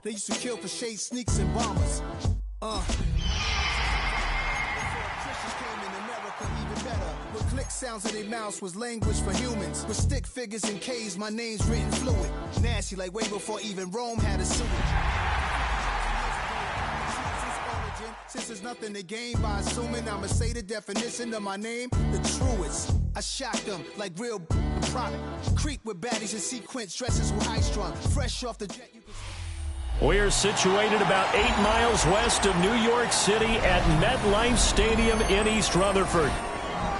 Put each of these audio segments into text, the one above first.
They used to kill for shade sneaks and bombers. With click sounds in their mouths was language for humans. With stick figures and K's, my name's written fluid. Nasty like way before even Rome had a sewage. Since there's nothing to gain by assuming I'ma say the definition of my name, the truest. I shocked them like real product. Creep with baddies and sequence dresses with high strung. Fresh off the jet, you can... We're situated about 8 miles west of New York City at MetLife Stadium in East Rutherford.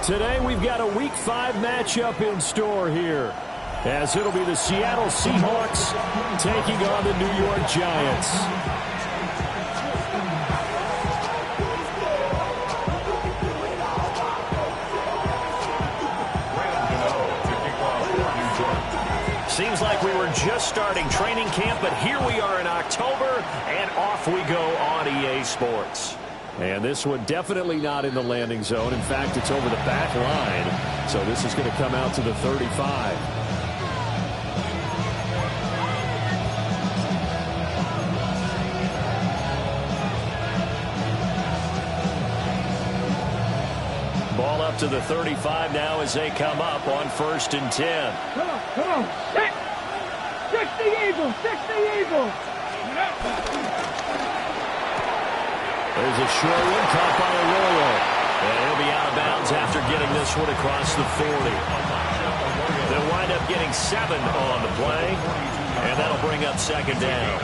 Today we've got a Week 5 matchup in store here, as it'll be the Seattle Seahawks taking on the New York Giants. Seems like we were just starting training camp, but here we are in October, and off we go on EA Sports. And this one definitely not in the landing zone. In fact, it's over the back line. So this is going to come out to the 35. Ball up to the 35 now as they come up on 1st and 10. Come on. Six the Eagles. There's a short one caught by Arroyo. And he'll be out of bounds after getting this one across the 40. They'll wind up getting 7 on the play, and that'll bring up 2nd down.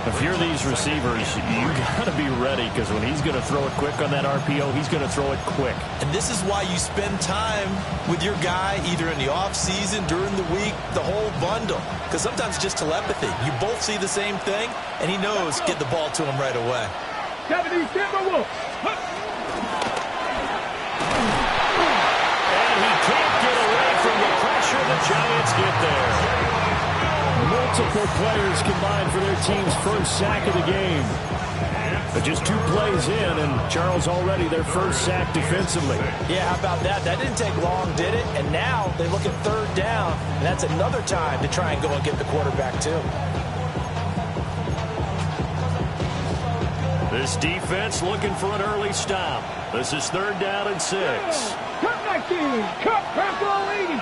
If you're these receivers, you got to be ready, because when he's going to throw it quick on that RPO, he's going to throw it quick. And this is why you spend time with your guy either in the offseason, during the week, the whole bundle. Because sometimes it's just telepathy. You both see the same thing, and he knows get the ball to him right away. 70 Timberwolves. And he can't get away from the pressure. The Giants get there. Multiple players combined for their team's first sack of the game. But just 2 plays in, and Charles already their first sack defensively. Yeah, how about that? That didn't take long, did it? And now they look at 3rd down, and that's another time to try and go and get the quarterback too. This defense looking for an early stop. This is 3rd down and 6. Cut 19. Cut Purple 80.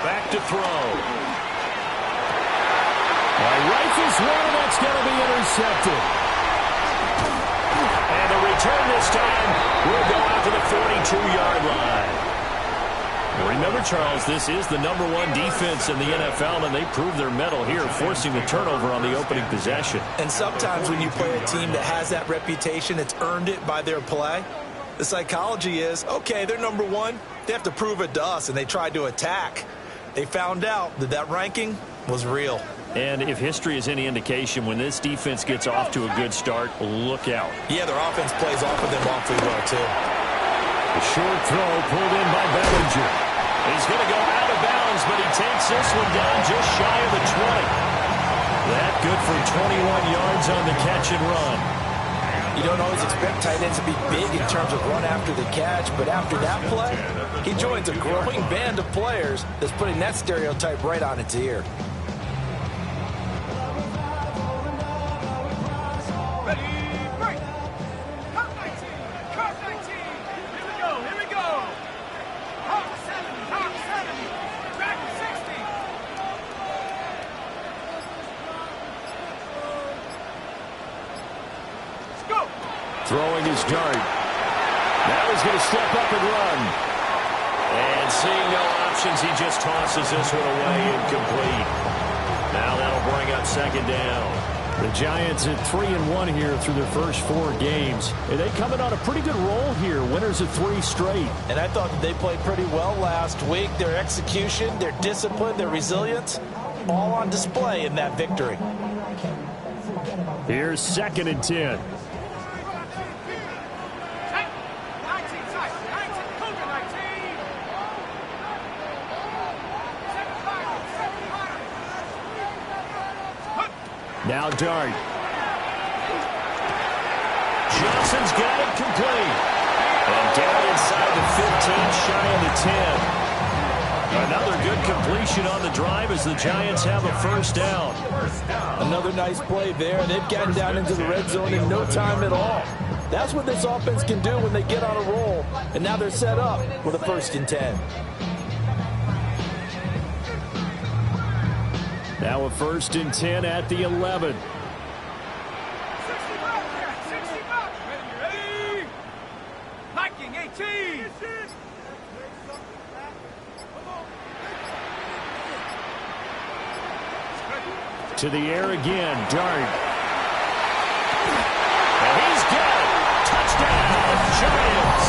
Back to throw. Rifles one, that's going to be intercepted. And the return this time will go out to the 42-yard line. Remember, Charles, this is the #1 defense in the NFL, and they proved their mettle here, forcing the turnover on the opening possession. And sometimes when you play a team that has that reputation, it's earned it by their play. The psychology is, okay, they're #1. They have to prove it to us, and they tried to attack. They found out that that ranking was real. And if history is any indication, when this defense gets off to a good start, look out. Yeah, their offense plays off of them awfully well, too. The short throw pulled in by Bellinger. He's going to go out of bounds, but he takes this one down just shy of the 20. That good for 21 yards on the catch and run. You don't always expect tight ends to be big in terms of run after the catch, but after that play, he joins a growing band of players that's putting that stereotype right on its ear. Throwing his dart. Now he's going to step up and run. And seeing no options, he just tosses this one away incomplete. Now that'll bring up 2nd down. The Giants at 3-1 here through their first 4 games. And they coming on a pretty good roll here. Winners of 3 straight. And I thought that they played pretty well last week. Their execution, their discipline, their resilience, all on display in that victory. Here's 2nd and 10. Now Dart. Johnson's got it complete. And down inside the 15, shy of the 10. Another good completion on the drive as the Giants have a first down. Another nice play there. They've gotten down into the red zone in no time at all. That's what this offense can do when they get on a roll. And now they're set up with a 1st and 10. Now a 1st and 10 at the 11. Hiking 18. To the air again, Dart. And he's got it. Touchdown, Giants.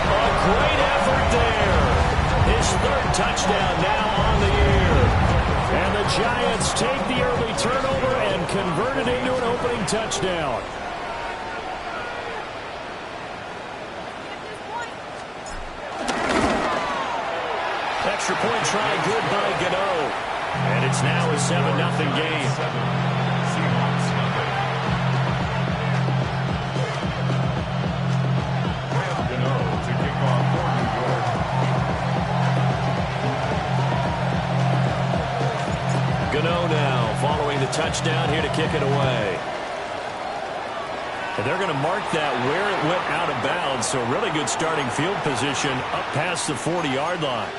A great effort there. His 3rd touchdown now on the year. And the Giants take the early turnover and convert it into an opening touchdown. Extra point try good by Gano. And it's now a 7-0 game. Gano now following the touchdown here to kick it away. And they're going to mark that where it went out of bounds. So really good starting field position up past the 40-yard line.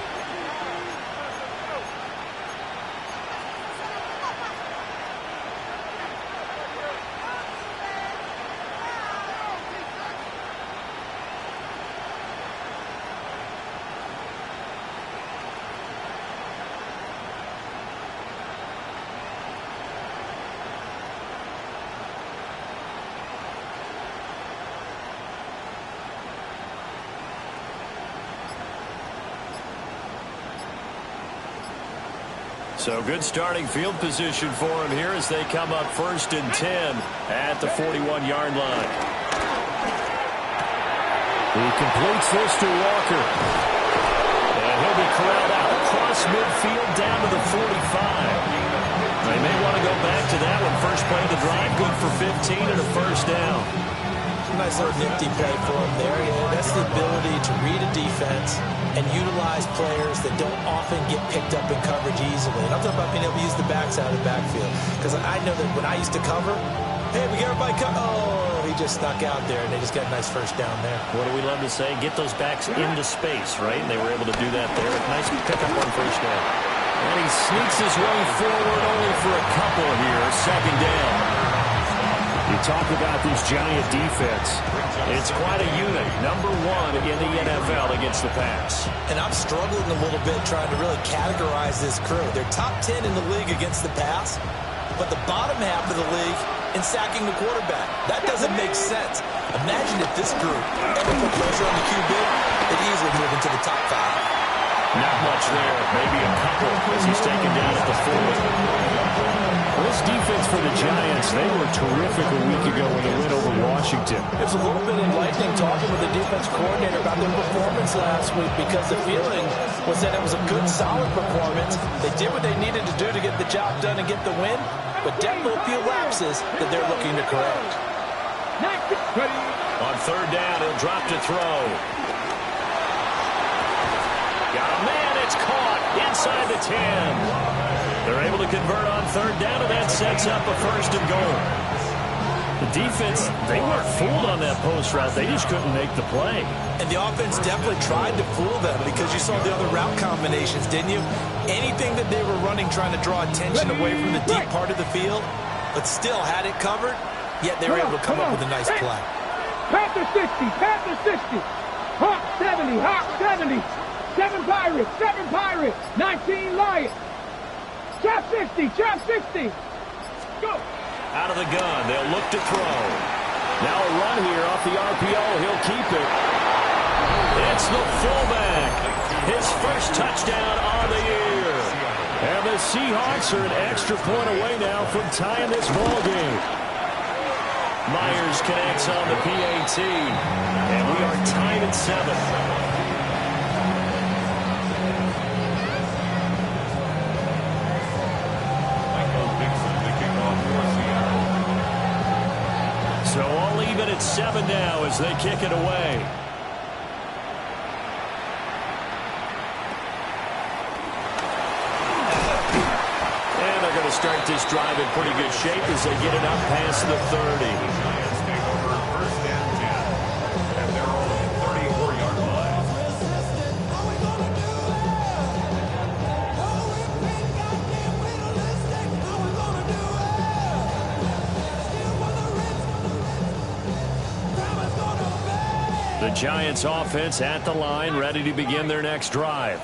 So good starting field position for him here as they come up 1st and 10 at the 41-yard line. He completes this to Walker. And he'll be corralled out across midfield down to the 45. They may want to go back to that one. First play of the drive, good for 15 and a 1st down. Nice little nifty play for him there. Yeah, that's the ability to read a defense and utilize players that don't often get picked up in coverage easily. And I'm talking about being able to use the backside of the backfield. Because I know that when I used to cover, hey, we get everybody cover. Oh, he just snuck out there, and they just got a nice 1st down there. What do we love to say? Get those backs into space, right? And they were able to do that there. Nice pickup on 1st down. And he sneaks his way forward only for a couple here. 2nd down. You talk about this Giant defense. It's quite a unit. Number 1 in the NFL against the pass. And I'm struggling a little bit trying to really categorize this crew. They're top 10 in the league against the pass, but the bottom half of the league in sacking the quarterback. That doesn't make sense. Imagine if this group ever put pressure on the QB, they'd easily move into the top 5. Not much there. Maybe a couple as he's taken down at the 4. This defense for the Giants, they were terrific a week ago when they went over Washington. It was a little bit enlightening talking with the defense coordinator about their performance last week because the feeling was that it was a good, solid performance. They did what they needed to do to get the job done and get the win, but definitely a few lapses that they're looking to correct. On 3rd down, he'll drop to throw. Got a man, it's caught inside the 10. They're able to convert on 3rd down, and that sets up a 1st and goal. The defense, they weren't fooled on that post route. They just couldn't make the play. And the offense definitely tried to fool them because you saw the other route combinations, didn't you? Anything that they were running trying to draw attention away from the deep part of the field, but still had it covered, yet they were able to come up with a nice play. Panther 60, Panther 60. Hawk 70, Hawk 70. 7 Pirates, 19 Lions. Chop 60, Chop 60. Go. Out of the gun, they'll look to throw. Now a run here off the RPO. He'll keep it. It's the fullback. His 1st touchdown on the year. And the Seahawks are an extra point away now from tying this ball game. Myers connects on the PAT. And we are tied at 7. So all even at 7 now as they kick it away. to start this drive in pretty good shape as they get it up past the 30. The Giants offense at the line, ready to begin their next drive.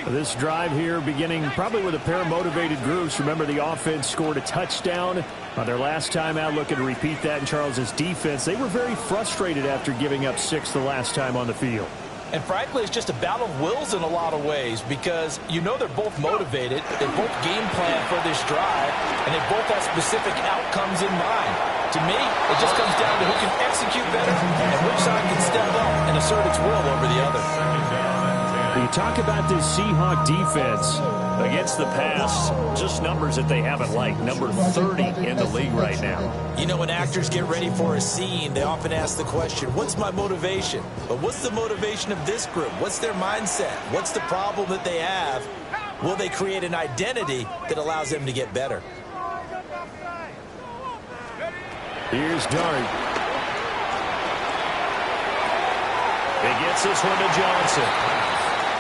This drive here beginning probably with a pair of motivated groups. Remember, the offense scored a touchdown on their last time out, looking to repeat that in Charles's defense. They were very frustrated after giving up 6 the last time on the field. And frankly, it's just a battle of wills in a lot of ways because you know they're both motivated, they both game plan for this drive, and they both have specific outcomes in mind. To me, it just comes down to who can execute better and which side can step up and assert its will over the other. You talk about this Seahawk defense against the pass, just numbers that they haven't liked. Number 30 in the league right now. You know, when actors get ready for a scene, they often ask the question, what's my motivation? But what's the motivation of this group? What's their mindset? What's the problem that they have? Will they create an identity that allows them to get better? Here's Dart. He gets this one to Johnson.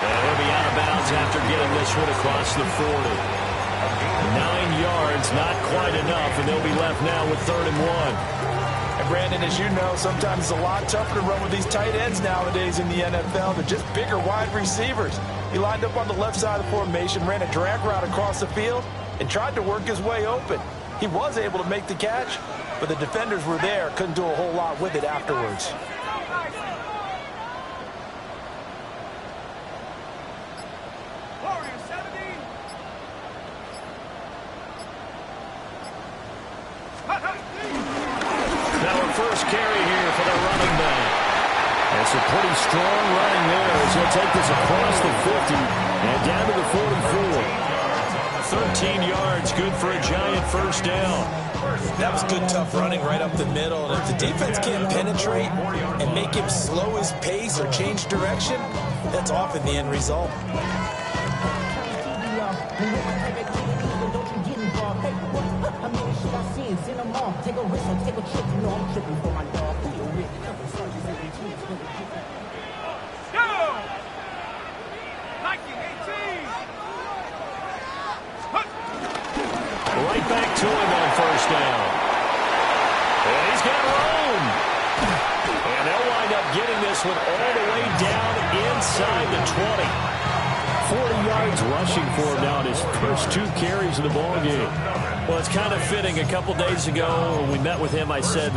And he'll be out of bounds after getting this one across the 40. 9 yards, not quite enough, and they'll be left now with 3rd and 1. And Brandon, as you know, sometimes it's a lot tougher to run with these tight ends nowadays in the NFL. They're just bigger wide receivers. He lined up on the left side of the formation, ran a drag route across the field, and tried to work his way open. He was able to make the catch, but the defenders were there, couldn't do a whole lot with it afterwards. Now a first carry here for the running back. It's a pretty strong running there as he'll take this across the 50 and down to the 44. 13 yards, good for a Giant first down. That was good, tough running right up the middle. And if the defense can't penetrate and make him slow his pace or change direction, that's often the end result. Right back to him on first down. And he's got room. And they'll wind up getting this one all the way down inside the 20. 40 yards rushing for him now in his first 2 carries of the ballgame. Well, it's kind of fitting. A couple days ago when we met with him, I said,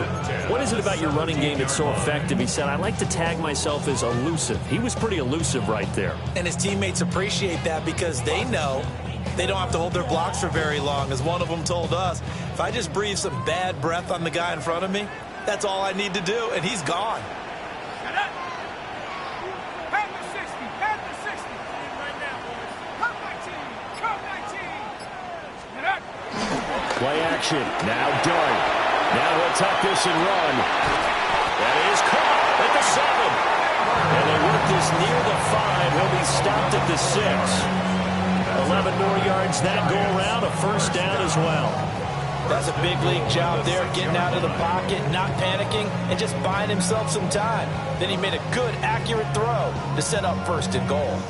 what is it about your running game that's so effective? He said, I like to tag myself as elusive. He was pretty elusive right there. And his teammates appreciate that because they know they don't have to hold their blocks for very long. As one of them told us, if I just breathe some bad breath on the guy in front of me, that's all I need to do, and he's gone. Play action. Now Dart. Now he'll tuck this and run. That is caught at the 7. And they work this near the 5. He'll be stopped at the 6. 11 more yards that go around. A first down as well. That's a big league job there, getting out of the pocket, not panicking, and just buying himself some time. Then he made a good, accurate throw to set up 1st and goal.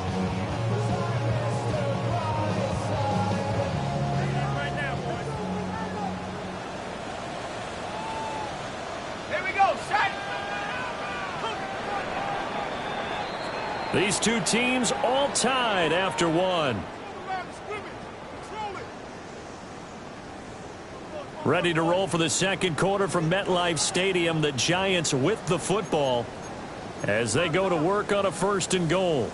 These two teams all tied after 1. Ready to roll for the second quarter from MetLife Stadium. The Giants with the football as they go to work on a 1st and goal.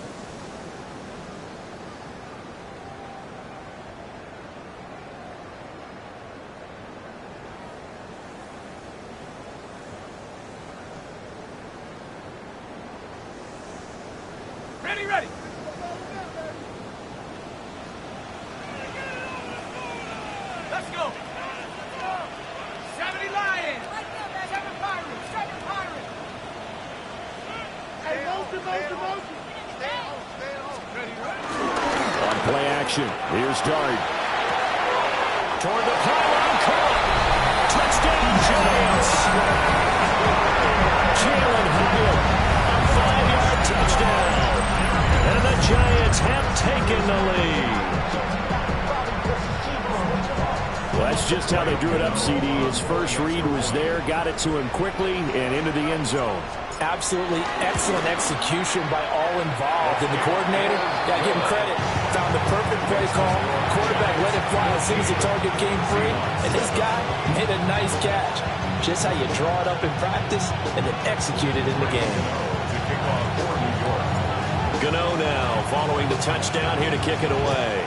Ready. Let's go. 70 Lions. 7 Pirates. 7 Pirates. Hey, motion. Stay on. Ready. On play action. Here's Dart. toward the pylon, caught. Touchdown, Giants. Jalen Hyatt, a 5-yard touchdown. And the Giants have taken the lead. Well, that's just how they drew it up, CD. His first read was there, got it to him quickly, and into the end zone. Absolutely excellent execution by all involved. And the coordinator, got to give him credit, found the perfect play call. Quarterback let it fly as soon as the target came free. And this guy made a nice catch. Just how you draw it up in practice and then execute it in the game. Gano now following the touchdown here to kick it away.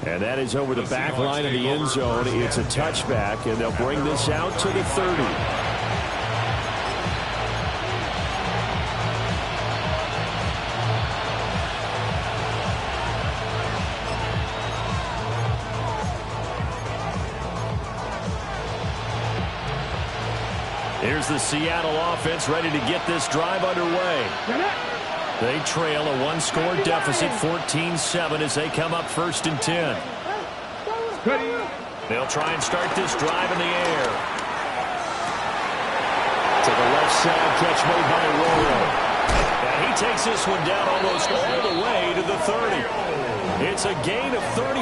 And that is over the back line of the end zone. It's a touchback, and they'll bring this out to the 30. Here's the Seattle offense ready to get this drive underway. They trail a one-score deficit, 14-7, as they come up 1st and 10. They'll try and start this drive in the air. To the left side, catch made by Arroyo. And he takes this one down almost all the way to the 30. It's a gain of 34.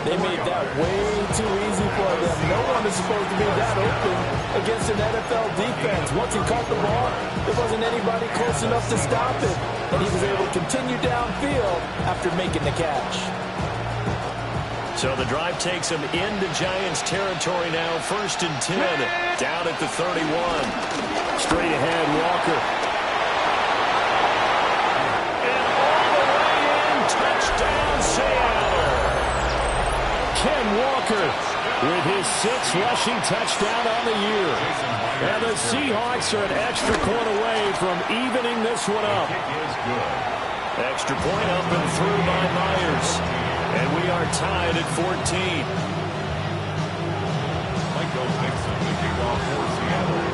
They made that way too easy for them. No one is supposed to be that open against an NFL defense. Once he caught the ball, there wasn't anybody close enough to stop it. And he was able to continue downfield after making the catch. So the drive takes him into Giants territory now. 1st and 10, down at the 31. Straight ahead, Walker. And all the way in, touchdown, Seattle. Ken Walker with his 6th rushing touchdown on the year. And the Seahawks are an extra point away from evening this one up. Extra point up and through by Myers. And we are tied at 14.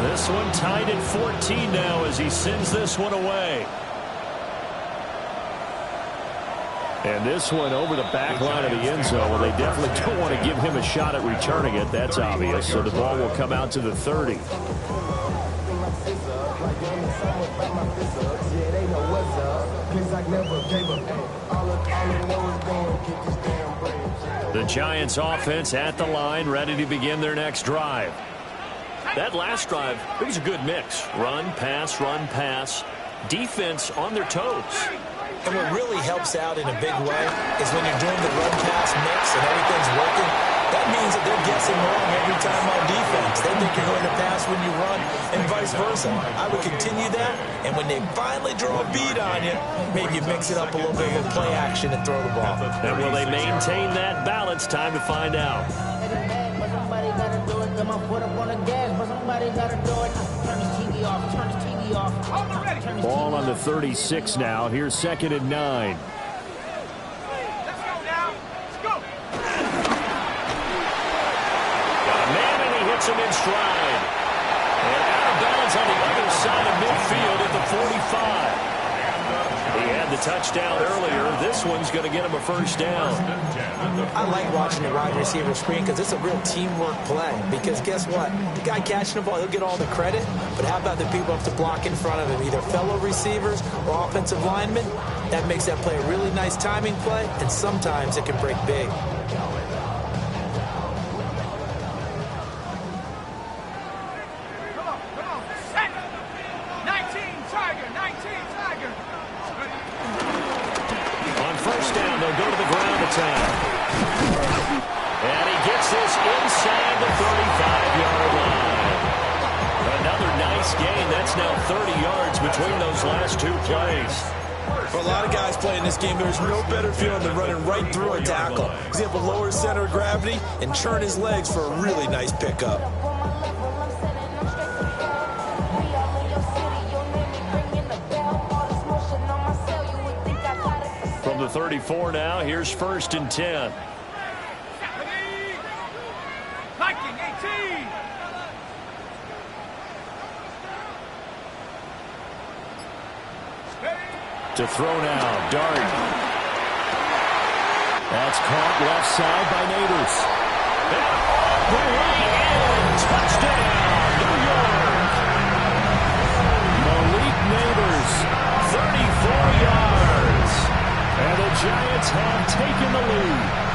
This one tied at 14 now as he sends this one away. And this one over the back line of the end zone. Well, they definitely don't want to give him a shot at returning it. That's obvious. So the ball will come out to the 30. The Giants offense at the line, ready to begin their next drive. That last drive, it was a good mix. Run, pass. Defense on their toes. And what really helps out in a big way is when you're doing the run-pass mix and everything's working, that means that they're guessing wrong every time on defense. They think you're going to pass when you run and vice versa. I would continue that, and when they finally draw a beat on you, maybe you mix it up a little bit with play action and throw the ball. And will they maintain that balance? Time to find out. Ball on the 36 now. Here's 2nd and 9. Let's go now. Let's go. Got a man, and he hits him in stride. And out of bounds on the other side of midfield at the 45. He had the touchdown earlier. This one's going to get him a 1st down. I like watching the wide receiver screen because it's a real teamwork play. Because guess what? The guy catching the ball, he'll get all the credit. But how about the people who have to block in front of him, either fellow receivers or offensive linemen? That makes that play a really nice timing play, and sometimes it can break big. And he gets this inside the 35-yard line. Another nice gain. That's now 30 yards between those last 2 plays. For a lot of guys playing this game, there's no better feeling than running right through a tackle. He's able to lower his center of gravity and churn his legs for a really nice pickup. From the 34 now, here's 1st and 10. Viking 18. To throw now, Dart. That's caught left side by Neighbors. And all the way in. Touchdown, New York. Malik Neighbors, 34 yards. And the Giants have taken the lead.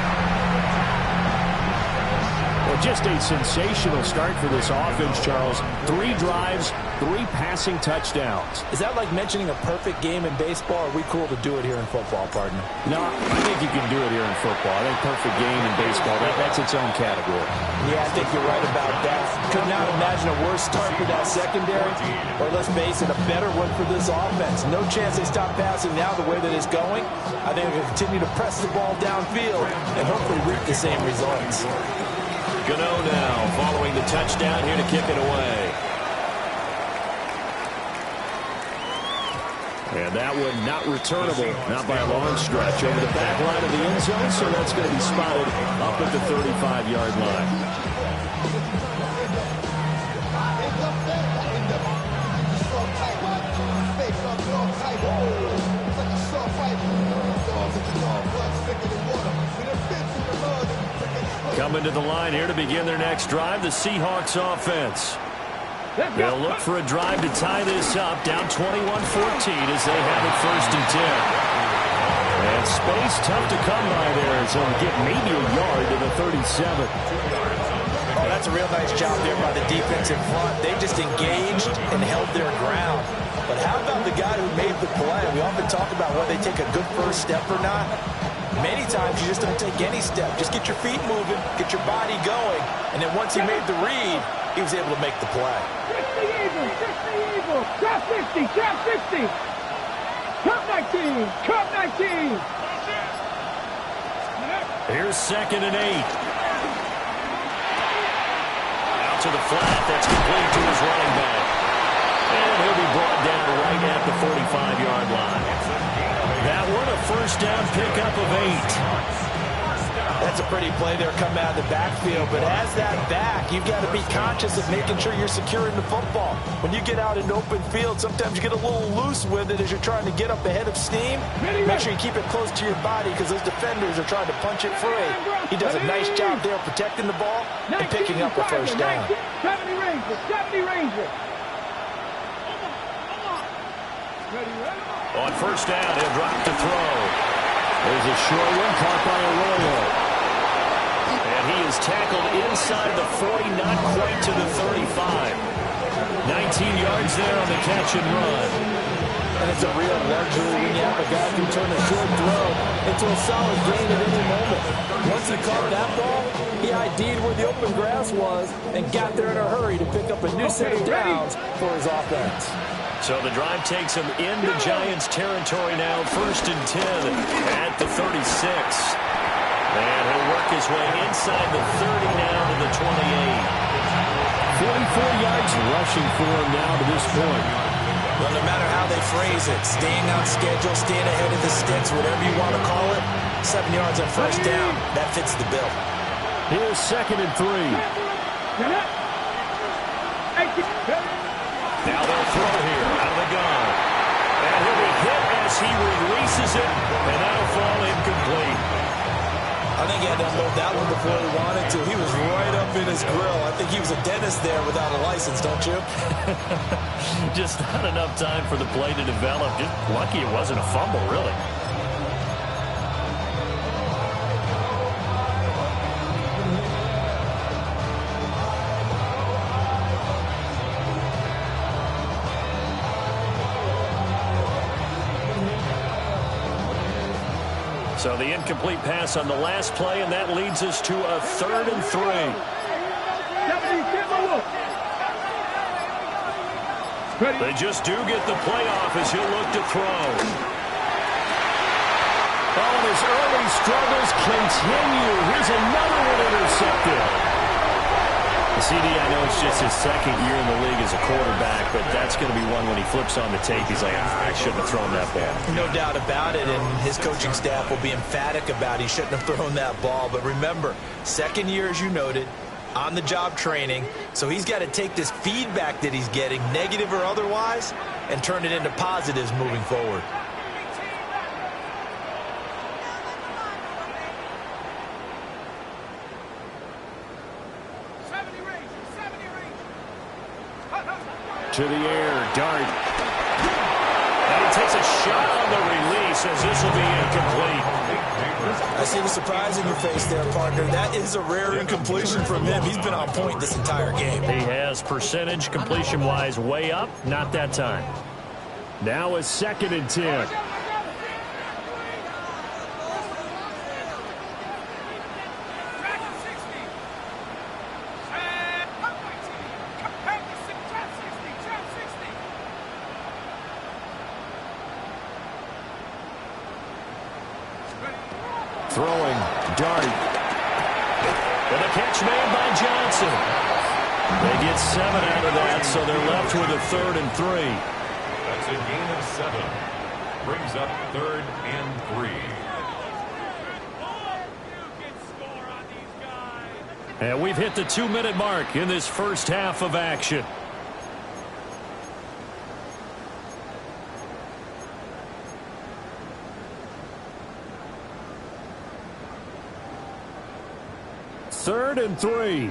Well, just a sensational start for this offense, Charles. 3 drives, 3 passing touchdowns. Is that like mentioning a perfect game in baseball, or are we cool to do it here in football, partner? No, I think you can do it here in football. I think perfect game in baseball, that's its own category. Yeah, I think you're right about that. Could not imagine a worse start for that secondary, or let's face it, a better one for this offense. No chance they stop passing now the way that it's going. I think they'll continue to press the ball downfield and hopefully reap the same results. Gano now following the touchdown here to kick it away. And that one not returnable, not by a long stretch, over the back line of the end zone, so that's going to be spotted up at the 35-yard line. Coming to the line here to begin their next drive, the Seahawks offense. They'll look for a drive to tie this up, down 21-14 as they have it 1st and 10. And space tough to come by there, so they'll get maybe a yard to the 37. Oh, that's a real nice job there by the defense in front. They just engaged and held their ground. But how about the guy who made the play? We often talk about whether they take a good first step or not. Many times you just don't take any step. Just get your feet moving, get your body going, and then once he made the read, he was able to make the play. 60 Eagles, trap 60, trap 60. Cut 19, cut 19. Here's 2nd and 8. Out to the flat, that's complete to his running back. And he'll be brought down right at the 45-yard line. That one a 1st down pickup of 8. That's a pretty play there coming out of the backfield, but as that back, you've got to be conscious of making sure you're securing the football. When you get out in open field, sometimes you get a little loose with it as you're trying to get up ahead of steam. Make sure you keep it close to your body because those defenders are trying to punch it free. He does a nice job there protecting the ball and picking up a 1st down. 70 Rangers, 70 Rangers. On 1st down, he'll drop to throw. There's a short one caught by Arroyo. And he is tackled inside the 40, not quite to the 35. 19 yards there on the catch and run. And it's a real luxury when you have a guy who can turn a short throw into a solid gain at any moment. Once he caught that ball, he ID'd where the open grass was and got there in a hurry to pick up a new set of downs for his offense. So the drive takes him into Giants territory now, 1st and 10 at the 36. And he'll work his way inside the 30 now to the 28. 44 yards rushing for him now to this point. Well, no matter how they phrase it, staying on schedule, staying ahead of the sticks, whatever you want to call it, 7 yards on 1st down, that fits the bill. Here's 2nd and 3. Now they'll throw here out of the gun. And he'll be hit as he releases it, and that'll fall incomplete. I think he had to unload that one before he wanted to. He was right up in his grill. I think he was a dentist there without a license, don't you? Just not enough time for the play to develop. Just lucky it wasn't a fumble, really. So the incomplete pass on the last play, and that leads us to a 3rd and 3. They just do get the play off as he'll look to throw. Oh, his early struggles continue. Here's another one intercepted. CD, I know it's just his 2nd year in the league as a quarterback, but that's going to be one when he flips on the tape. He's like, I shouldn't have thrown that ball. No doubt about it, and his coaching staff will be emphatic about he shouldn't have thrown that ball. But remember, 2nd year, as you noted, on-the-job training, so he's got to take this feedback that he's getting, negative or otherwise, and turn it into positives moving forward. To the air, Dart. And he takes a shot on the release as this will be incomplete. I see the surprise in your face there, partner. That is a rare incompletion from him. He's been on point this entire game. He has percentage completion-wise way up, not that time. Now a 2nd and 10. Throwing, Dart. And a catch made by Johnson. They get 7 out of that, so they're left with a 3rd and 3. That's a gain of 7. Brings up 3rd and 3. And we've hit the 2-minute mark in this first half of action. Third and 3.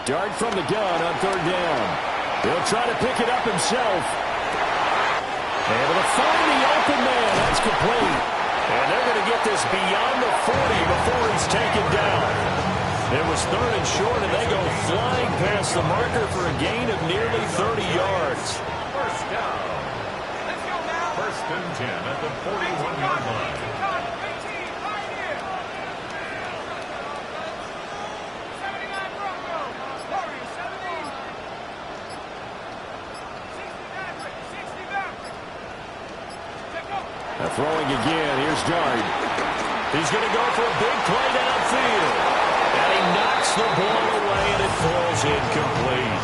Dart from the gun on 3rd down. He'll try to pick it up himself. Able to find the open man. That's complete. And they're going to get this beyond the 40 before he's taken down. It was 3rd and short, and they go flying past the marker for a gain of nearly 30 yards. First down. First and 10 at the 41-yard line. Throwing again. Here's Dart. He's going to go for a big play downfield. And he knocks the ball away, and it falls incomplete.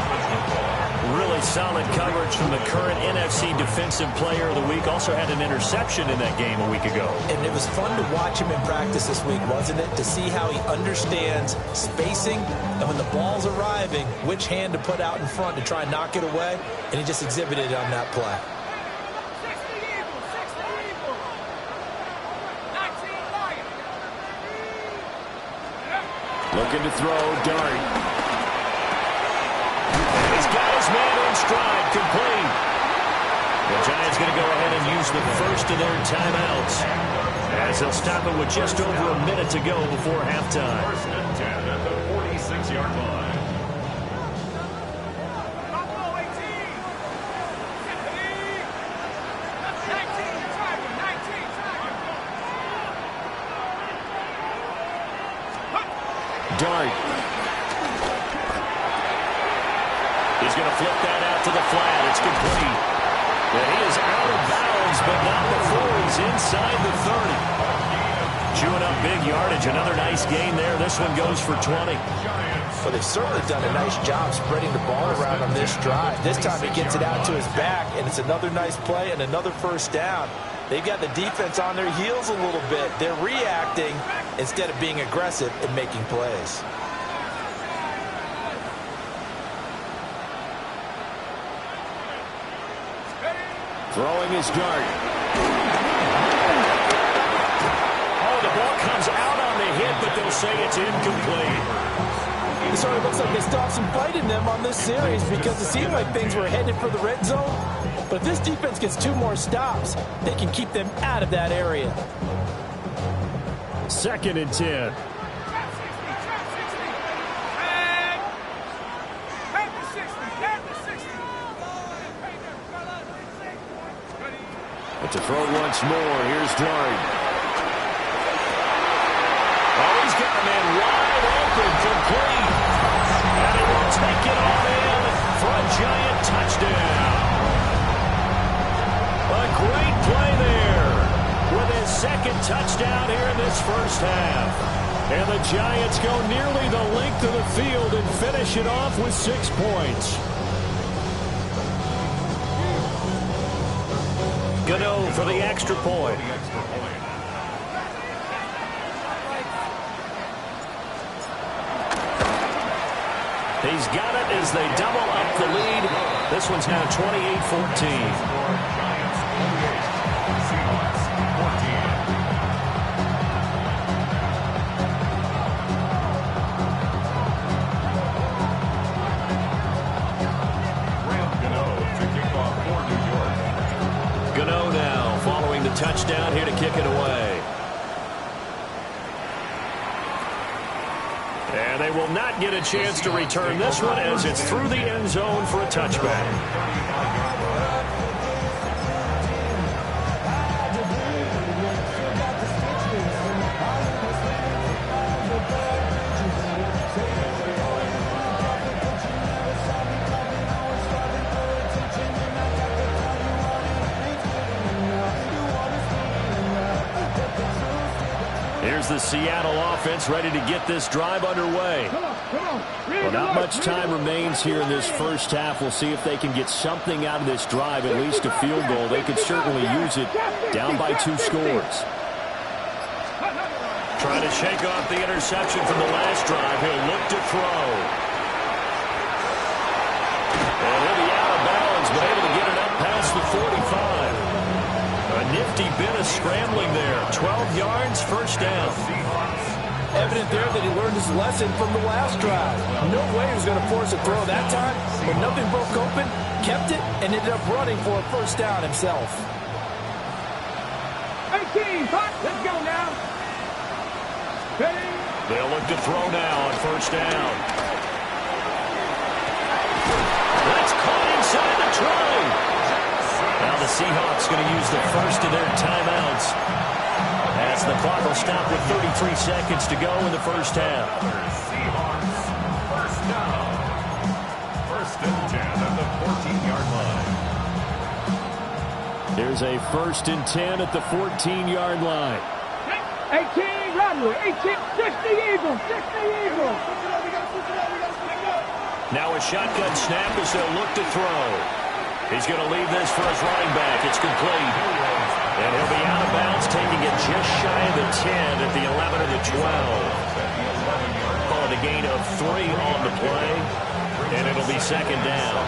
Really solid coverage from the current NFC Defensive Player of the Week. Also had an interception in that game a week ago. And it was fun to watch him in practice this week, wasn't it? To see how he understands spacing and when the ball's arriving, which hand to put out in front to try and knock it away. And he just exhibited it on that play. Looking to throw, Dart. He's got his man in stride, complete. The Giants going to go ahead and use the first of their timeouts, as they'll stop it with just over a minute to go before halftime. First and 10 at the 46-yard line. Dart. He's going to flip that out to the flat. It's complete. And he is out of bounds, but not before he's inside the 30. Chewing up big yardage. Another nice gain there. This one goes for 20. Well, they've certainly done a nice job spreading the ball around on this drive. This time he gets it out to his back, and it's another nice play and another first down. They've got the defense on their heels a little bit. They're reacting instead of being aggressive and making plays. Throwing his Dart. Oh, the ball comes out on the hit, but they'll say it's incomplete. It sort of looks like they stopped some fight in them on this series because it seemed like things were headed for the red zone. But if this defense gets 2 more stops, they can keep them out of that area. 2nd and 10. But to throw once more, here's Dart. Oh, he's got a man wide open, complete. And he will take it all in for a Giant touchdown. A great play there with his 2nd touchdown here in this first half. And the Giants go nearly the length of the field and finish it off with 6 points. Gano for the extra point. He's got it as they double up the lead. This one's now 28-14. Touchdown here to kick it away. And they will not get a chance to return this one as it's through the end zone for a touchback. Here's the Seattle offense ready to get this drive underway. Well, not much time remains here in this first half. We'll see if they can get something out of this drive, at least a field goal. They could certainly use it down by 2 scores. Trying to shake off the interception from the last drive. He'll look to throw. And he'll be out of bounds, but able to get it up past the 45. A nifty bit of scrambling there. 12 yards, first down. Evident there that he learned his lesson from the last drive. No way he was going to force a throw that time, but nothing broke open, kept it, and ended up running for a first down himself. 18, let's go now. Ready? They'll look to throw now on first down. That's caught inside the 20. Now the Seahawks going to use the first of their timeouts as the clock will stop with 33 seconds to go in the first half. Seahawks, first down. First and 10 at the 14-yard line. There's a first and 10 at the 14-yard line. 18, Rodney, 18, 60 Eagles, 60 Eagles. Now a shotgun snap as they'll look to throw. He's going to leave this for his running back. It's complete. And he'll be out of bounds, taking it just shy of the 10 at the 11 of the 12. Call it a gain of 3 on the play. And it'll be second down.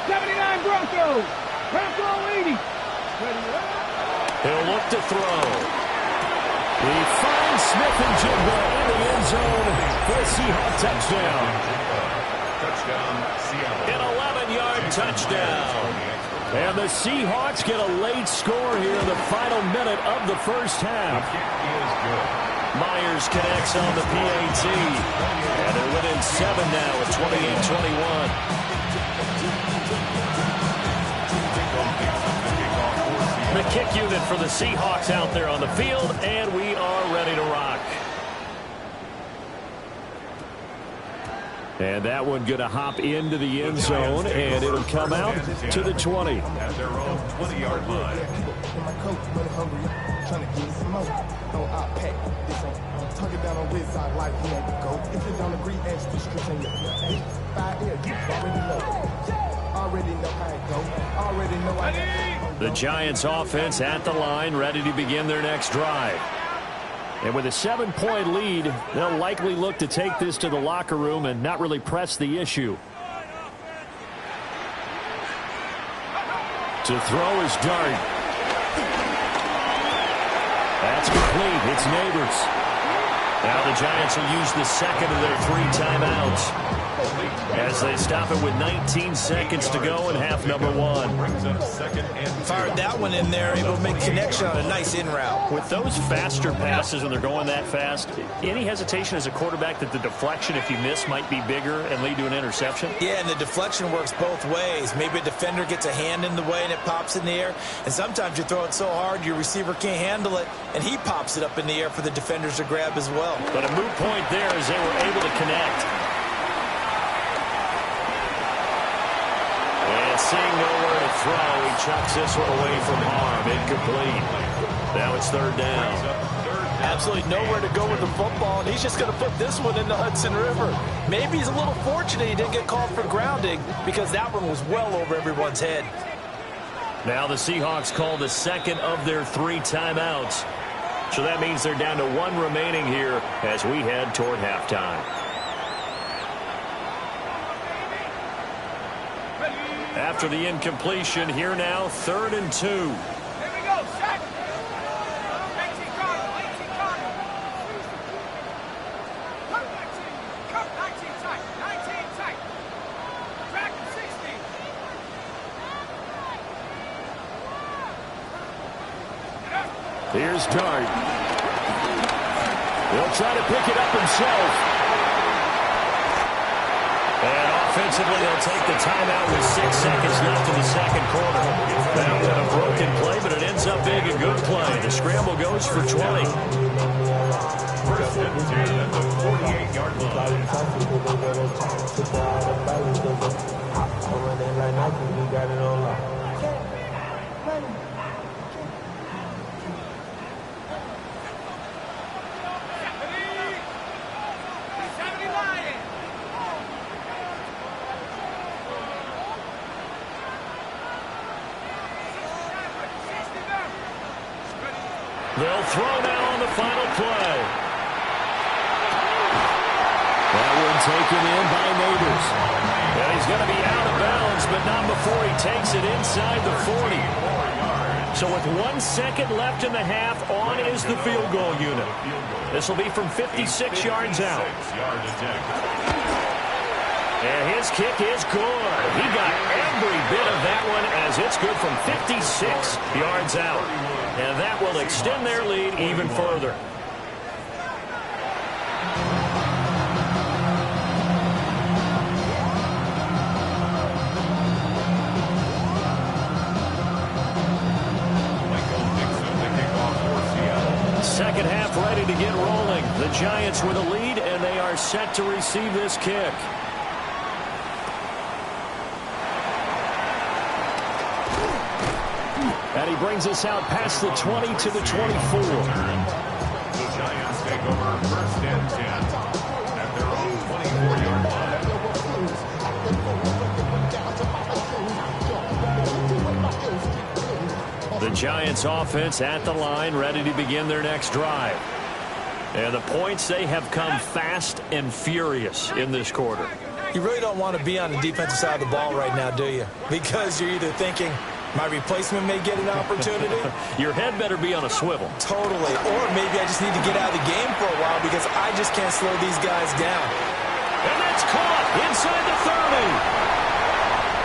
79 Broncos. Bronco 80. He'll look to throw. He finds Smith and Jigba in the end zone for a Seahawks touchdown. Touchdown, Seattle. An 11-yard touchdown. And the Seahawks get a late score here in the final minute of the first half. The kick is good. Myers connects on the PAT. And they're within 7 now at 28-21. The kick unit for the Seahawks out there on the field, and we are ready to rock. And that one going to hop into the end zone, and it'll come out to the 20. At their own 20-yard line. The Giants offense at the line, ready to begin their next drive. And with a 7-point lead, they'll likely look to take this to the locker room and not really press the issue. To throw is Dart. That's complete. It's Neighbors. Now the Giants will use the second of their 3 timeouts as they stop it with 19 seconds to go in half number 1. Fired that one in there, able to make connection on a nice in route. With those faster passes when they're going that fast, any hesitation as a quarterback that the deflection, if you miss, might be bigger and lead to an interception? Yeah, and the deflection works both ways. Maybe a defender gets a hand in the way and it pops in the air, and sometimes you throw it so hard your receiver can't handle it, and he pops it up in the air for the defenders to grab as well. But a moot point there as they were able to connect. And seeing nowhere to throw, he chucks this one away from harm. Incomplete. Now it's third down. Absolutely nowhere to go with the football, and he's just going to put this one in the Hudson River. Maybe he's a little fortunate he didn't get called for grounding because that one was well over everyone's head. Now the Seahawks call the second of their 3 timeouts So that means they're down to 1 remaining here as we head toward halftime. After the incompletion, here now, 3rd and 2. Here we go, set. 18 Cardinal, 18 Cardinal. Cut 19 tight, 19 tight. Track 16. Here's Dart. He'll try to pick it up himself. And offensively, they'll take the timeout with 6 seconds left in the second quarter. That'll be a broken play, but it ends up being a good play. The scramble goes for 20. 1st and 10 at the 48-yard line. They'll throw now on the final play. That one taken in by Neighbors. And he's going to be out of bounds, but not before he takes it inside the 40. So with 1 second left in the half, on is the field goal unit. This will be from 56 yards out. And his kick is good. He got every bit of that one as it's good from 56 yards out. And that will extend their lead even further. Second half ready to get rolling. The Giants with a lead, and they are set to receive this kick. And he brings us out past the 20 to the 24. The Giants take over 1st and 10 at their own 24-yard line. The Giants offense at the line, ready to begin their next drive. And the points, they have come fast and furious in this quarter. You really don't want to be on the defensive side of the ball right now, do you? Because you're either thinking, my replacement may get an opportunity. Your head better be on a swivel. Totally. Or maybe I just need to get out of the game for a while because I just can't slow these guys down. And that's caught inside the 30.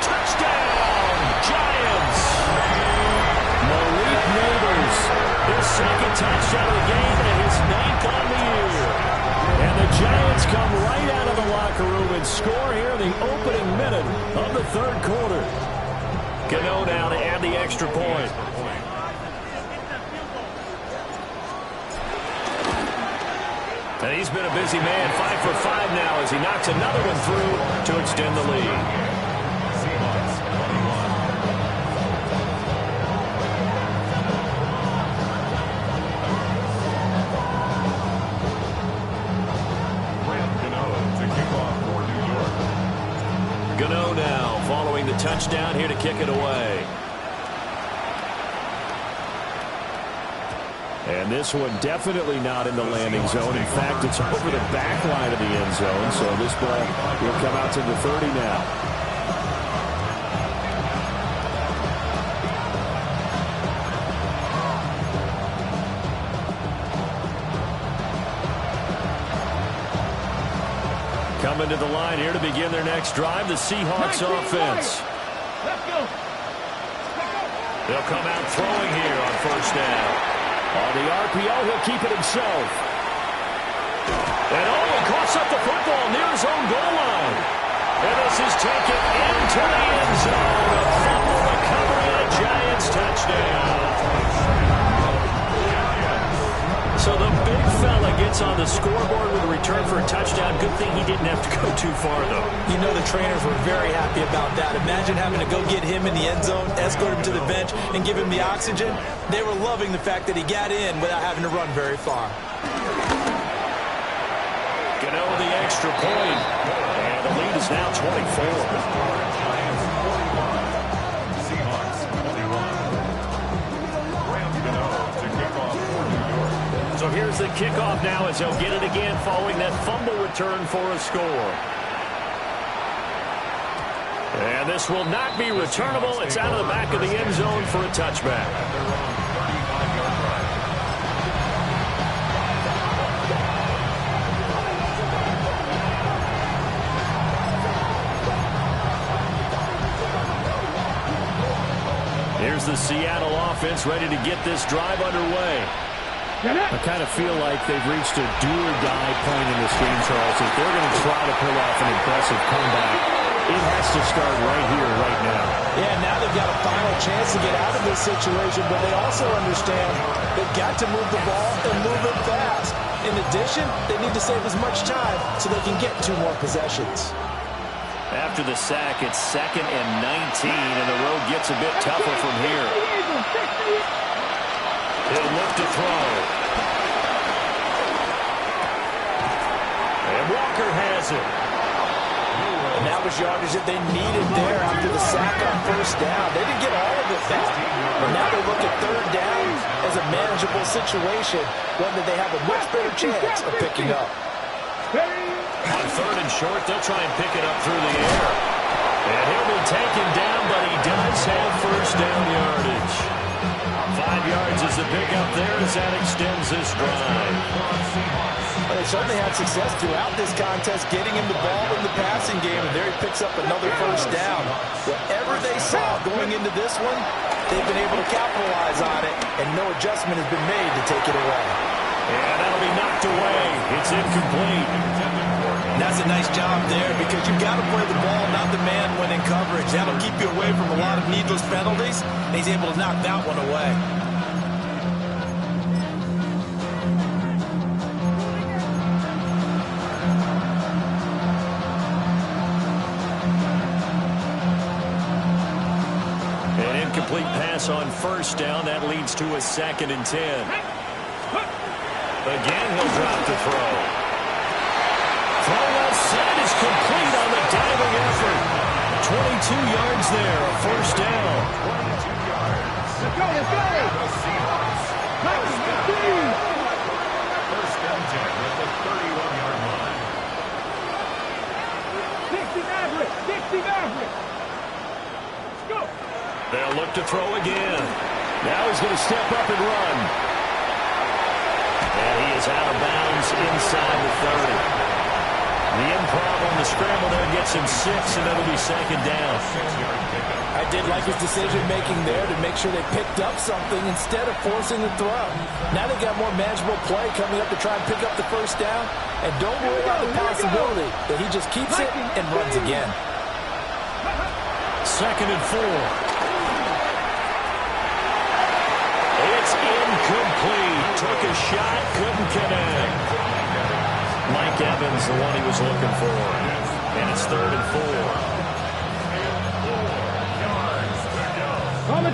Touchdown, Giants. Malik Neighbors. His second touchdown of the game and his 9th on the year. And the Giants come right out of the locker room and score here in the opening minute of the 3rd quarter. Gano now to add the extra point. And he's been a busy man, 5 for 5 now as he knocks another one through to extend the lead. Gano now following the touchdown here to kick it away. And this one definitely not in the landing zone. In fact, it's over the back line of the end zone. So this ball will come out to the 30 now. Coming to the line here to begin their next drive, the Seahawks offense. Let's go. They'll come out throwing here on 1st down. On the RPO, he'll keep it himself. And he coughs up the football near his own goal line. And this is taken into the end zone. A fumble recovery and a Giants touchdown. So the big fella gets on the scoreboard with a return for a touchdown. Good thing he didn't have to go too far, though. You know the trainers were very happy about that. Imagine having to go get him in the end zone, escort him to the bench, and give him the oxygen. They were loving the fact that he got in without having to run very far. Gano the extra point. And the lead is now 24. So here's the kickoff now as they'll get it again following that fumble return for a score. And this will not be returnable. It's out of the back of the end zone for a touchback. Here's the Seattle offense ready to get this drive underway. I kind of feel like they've reached a do-or-die point in this game, Charles. If they're going to try to pull off an impressive comeback, it has to start right here, right now. Yeah, now they've got a final chance to get out of this situation, but they also understand they've got to move the ball and move it fast. In addition, they need to save as much time so they can get 2 more possessions. After the sack, it's 2nd and 19, and the road gets a bit tougher from here. He'll look to throw. And Walker has it. And that was yardage that they needed there after the sack on first down. They didn't get all of it back. And now they look at third down as a manageable situation, one that they have a much better chance of picking up. On 3rd and short, they'll try and pick it up through the air. And he'll be taken down, but he does have first down yardage. 5 yards is the pickup there as that extends this drive. Well, they certainly had success throughout this contest getting him the ball in the passing game, and there he picks up another first down. Whatever they saw going into this one, they've been able to capitalize on it, and no adjustment has been made to take it away. And that'll be knocked away. It's incomplete. And that's a nice job there because you've got to play the ball, not the man when in coverage. That'll keep you away from a lot of needless penalties, and he's able to knock that one away. An incomplete pass on first down. That leads to a 2nd and 10. Again, he'll drop the throw. Throw well set is complete on the diving effort. 22 yards there, a first down. 22 yards. Let's go, let's go. First and 10 at the 31-yard line. 60 Maverick, 60 Maverick. Let's go. They'll look to throw again. Now he's going to step up and run. And he is out of bounds inside the 30. The improv on the scramble there gets him 6, and that'll be 2nd down. I did like his decision-making there to make sure they picked up something instead of forcing the throw. Now they got more manageable play coming up to try and pick up the first down, and don't rule out the possibility that he just keeps it and runs again. 2nd and 4. It's incomplete. Took a shot, couldn't connect. Mike Evans, the one he was looking for. And it's 3rd and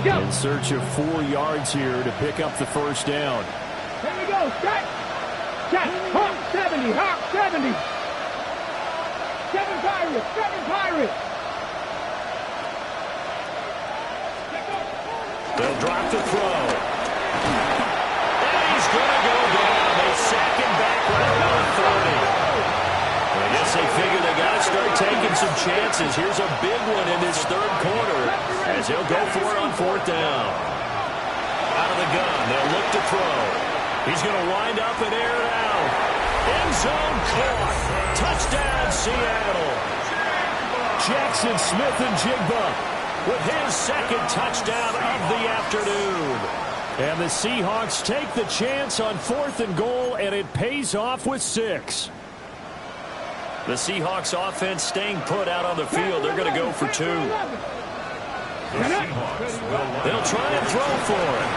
4. In search of 4 yards here to pick up the first down. Here we go. Check. Check. Hawk 70. Hawk 70. 7 Pirates. 7 Pirates. They'll drop the throw. And he's going to go down. They sack him back right around 30. I guess they figure they got to start taking some chances. Here's a big one in this 3rd quarter as he'll go for it on 4th down. Out of the gun, they'll look to throw. He's going to wind up and air it out. End zone caught. Touchdown, Seattle. Jackson Smith-Njigba with his 2nd touchdown of the afternoon. And the Seahawks take the chance on 4th and goal, and it pays off with 6. The Seahawks offense staying put out on the field. They're going to go for 2. They'll try and throw for it.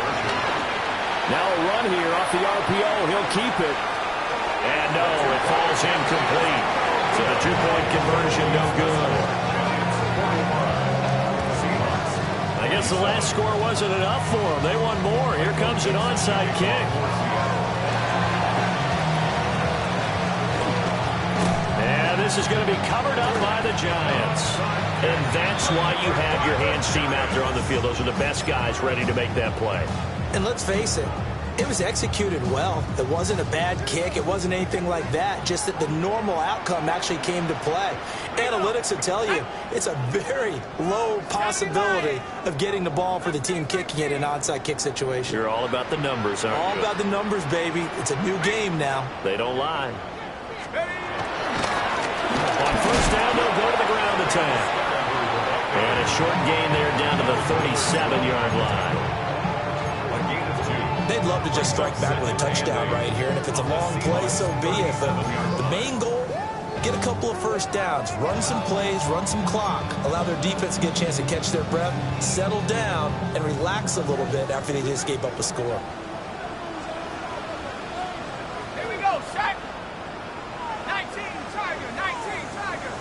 Now a run here off the RPO. He'll keep it. And no, it falls incomplete. So the 2-point conversion no good. I guess the last score wasn't enough for them. They want more. Here comes an onside kick. And this is going to be covered up by the Giants. And that's why you have your hands team out there on the field. Those are the best guys ready to make that play. And let's face it, It was executed well. It wasn't a bad kick. It wasn't anything like that. Just that the normal outcome actually came to play. Analytics will tell you it's a very low possibility of getting the ball for the team kicking it in an onside kick situation. You're all about the numbers, aren't you? All about the numbers, baby. It's a new game now. They don't lie. On first down, they'll go to the ground attack. And a short gain there down to the 37-yard line. They'd love to just strike back with a touchdown right here, and if it's a long play, so be it. But the main goal, get a couple of first downs, run some plays, run some clock, allow their defense to get a chance to catch their breath, settle down, and relax a little bit after they just gave up a score. Here we go, set. 19, Tiger, 19, Tiger.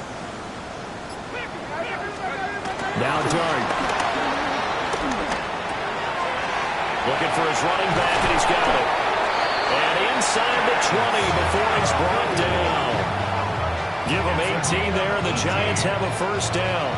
Now Dart. Looking for his running back, and he's got it. And inside the 20 before he's brought down. Give him 18 there, and the Giants have a first down.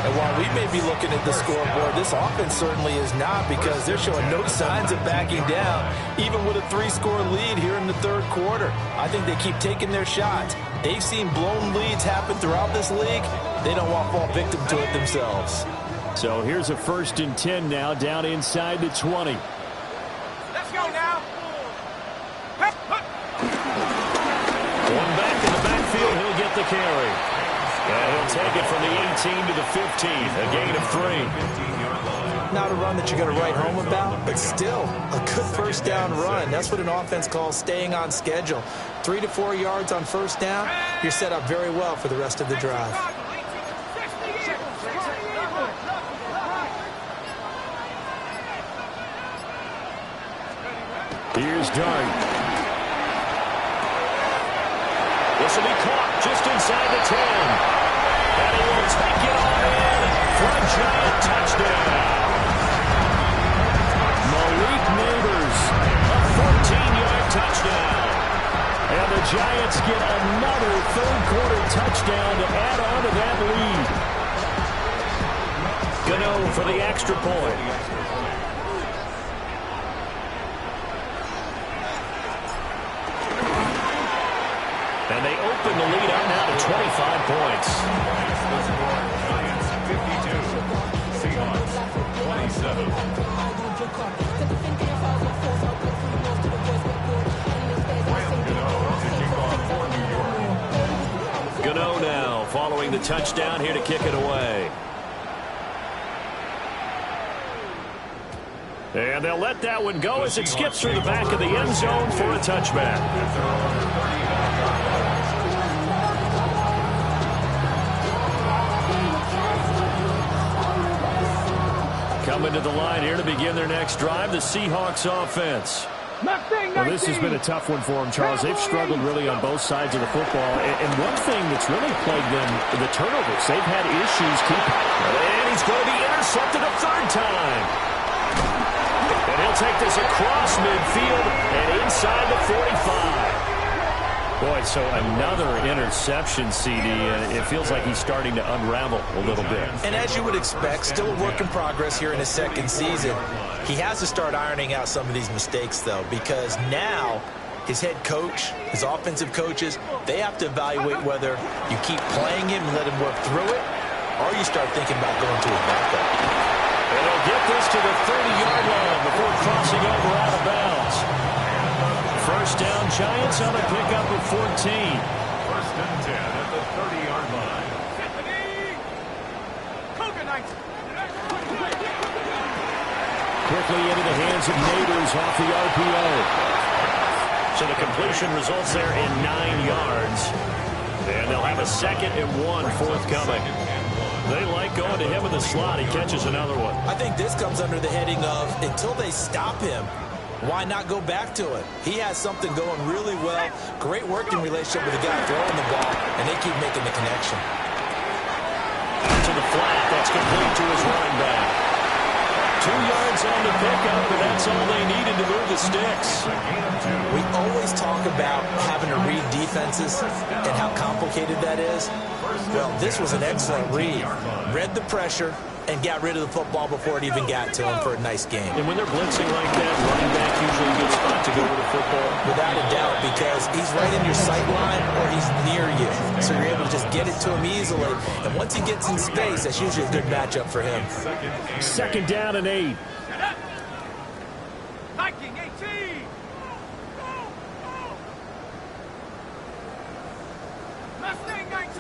And while we may be looking at the scoreboard, this offense certainly is not, because they're showing no signs of backing down, even with a 3-score lead here in the third quarter. I think they keep taking their shots. They've seen blown leads happen throughout this league. They don't want to fall victim to it themselves. So here's a 1st and 10 now, down inside the 20. Let's go now. One back in the backfield, he'll get the carry. And he'll take it from the 18 to the 15, a gain of 3. Not a run that you're going to write home about, but still a good first down run. That's what an offense calls staying on schedule. 3 to 4 yards on first down, you're set up very well for the rest of the drive. Here's Dart. This will be caught just inside the 10. And he will take it all in for a Giant touchdown. Malik Neighbors, a 14-yard touchdown. And the Giants get another third-quarter touchdown to add on to that lead. Gano for the extra point. And they open the lead up now to 25 points. Giants 52, Seahawks 27. Gano now following the touchdown here to kick it away. And they'll let that one go as it skips through the back of the end zone for a touchback. Coming to the line here to begin their next drive, the Seahawks offense. Well, this has been a tough one for them, Charles. They've struggled really on both sides of the football. And one thing that's really plagued them, the turnovers. They've had issues keeping. And he's going to be intercepted a third time. And he'll take this across midfield and inside the 45. Boy, so another interception, CD, and it feels like he's starting to unravel a little bit. And as you would expect, still a work in progress here in his second season. He has to start ironing out some of these mistakes, though, because now his head coach, his offensive coaches, they have to evaluate whether you keep playing him and let him work through it, or you start thinking about going to a backup. And he'll get this to the 30-yard line before crossing over out of bounds. First down, Giants on a pickup of 14. 1st and 10 at the 30-yard line. Quickly into the hands of Neighbors off the RPO. So the completion results there in 9 yards. And they'll have a 2nd and 1 forthcoming. They like going to him in the slot. He catches another one. I think this comes under the heading of, until they stop him, why not go back to it? He has something going really well. Great working relationship with the guy throwing the ball, and they keep making the connection. To the flat. That's complete to his running back. 2 yards on the pickup, and that's all they needed to move the sticks. We always talk about having to read defenses and how complicated that is. Well, this was an excellent read. Read the pressure and got rid of the football before it even got to him for a nice game. And when they're blitzing like that, running back usually potentially a good spot to go with the football. Without a doubt, because he's right in your sight line or he's near you. So you're able to just get it to him easily. And once he gets in space, that's usually a good matchup for him. Second down and 8. Viking 18. Mustang 19.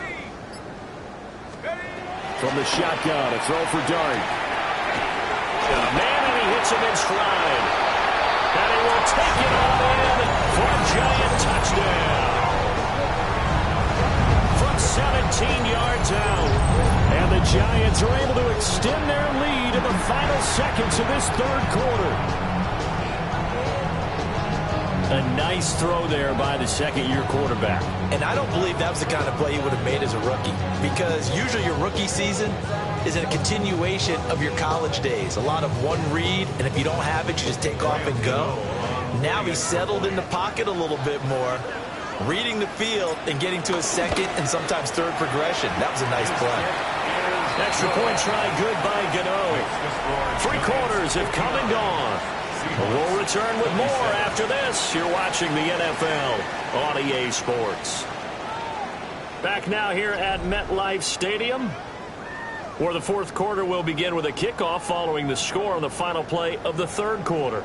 From the shotgun, a throw for Dart. Man, and he hits him in stride. And he will take it all in for a giant touchdown. From 17 yards out. And the Giants are able to extend their lead in the final seconds of this third quarter. A nice throw there by the second-year quarterback. And I don't believe that was the kind of play he would have made as a rookie, because usually your rookie season is a continuation of your college days. A lot of one read, and if you don't have it, you just take off and go. Now he's settled in the pocket a little bit more, reading the field and getting to a second and sometimes third progression. That was a nice play. Extra point try good by Gano. 3 quarters have come and gone. We'll return with more after this. You're watching the NFL on EA Sports. Back now here at MetLife Stadium, where the fourth quarter will begin with a kickoff following the score on the final play of the third quarter.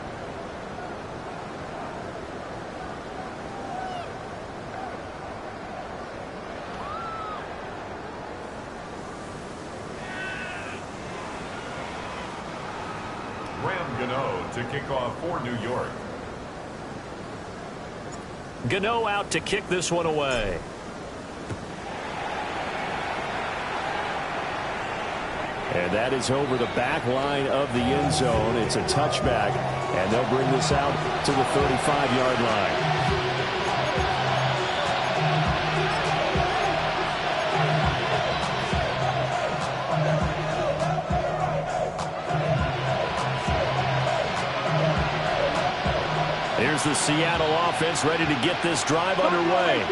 To kick off for New York. Gano out to kick this one away. And that is over the back line of the end zone. It's a touchback, and they'll bring this out to the 35-yard line. Here's the Seattle offense ready to get this drive underway.